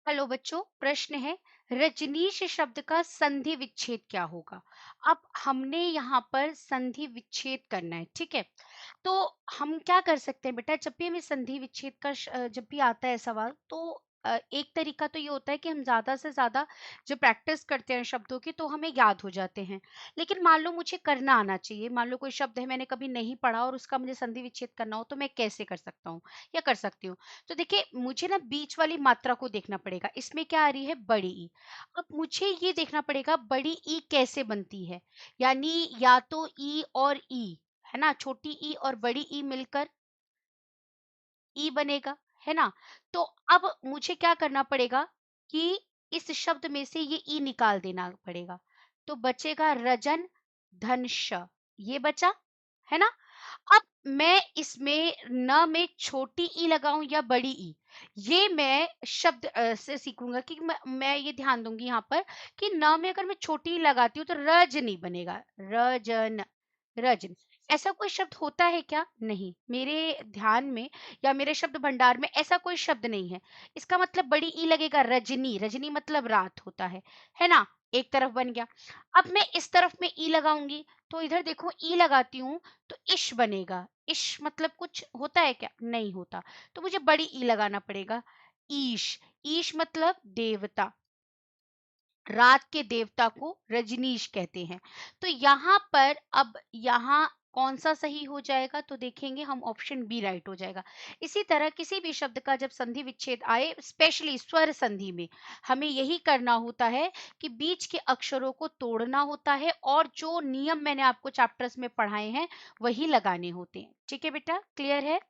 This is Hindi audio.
हेलो बच्चों, प्रश्न है रजनीश शब्द का संधि विच्छेद क्या होगा। अब हमने यहाँ पर संधि विच्छेद करना है, ठीक है। तो हम क्या कर सकते हैं बेटा, जब भी हमें संधि विच्छेद का जब भी आता है सवाल, तो एक तरीका तो ये होता है कि हम ज्यादा से ज्यादा जो प्रैक्टिस करते हैं शब्दों की, तो हमें याद हो जाते हैं। लेकिन मान लो मुझे करना आना चाहिए, मान लो कोई शब्द है मैंने कभी नहीं पढ़ा और उसका मुझे संधि विच्छेद करना हो, तो मैं कैसे कर सकता हूँ या कर सकती हूँ। तो देखिए, मुझे ना बीच वाली मात्रा को देखना पड़ेगा, इसमें क्या आ रही है, बड़ी ई। अब मुझे ये देखना पड़ेगा बड़ी ई कैसे बनती है, यानी या तो ई और ई, है ना, छोटी ई और बड़ी ई मिलकर ई बनेगा, है ना। तो अब मुझे क्या करना पड़ेगा कि इस शब्द में से ये ई निकाल देना पड़ेगा। तो बचेगा रजन धन श, ये बचा, है ना। अब मैं इसमें न में छोटी ई लगाऊं या बड़ी ई, ये मैं शब्द से सीखूंगा कि मैं ये ध्यान दूंगी यहाँ पर कि न में अगर मैं छोटी ई लगाती हूँ तो रज नहीं बनेगा, रजन, रजन। ऐसा कोई शब्द होता है क्या? नहीं, मेरे ध्यान में या मेरे शब्द भंडार में ऐसा कोई शब्द नहीं है। इसका मतलब बड़ी ई लगेगा, रजनी, रजनी मतलब रात होता है ना। एक तरफ बन गया। अब मैं इस तरफ में ई लगाऊंगी, तो इधर देखो ई लगाती हूँ तो इश बनेगा। इश मतलब कुछ होता है क्या? नहीं होता। तो मुझे बड़ी ई लगाना पड़ेगा, ईश। ईश मतलब देवता, रात के देवता को रजनीश कहते हैं। तो यहाँ पर अब यहाँ कौन सा सही हो जाएगा, तो देखेंगे हम, ऑप्शन बी राइट हो जाएगा। इसी तरह किसी भी शब्द का जब संधि विच्छेद आए, स्पेशली स्वर संधि में, हमें यही करना होता है कि बीच के अक्षरों को तोड़ना होता है और जो नियम मैंने आपको चैप्टर्स में पढ़ाए हैं वही लगाने होते हैं। ठीक है बेटा, क्लियर है?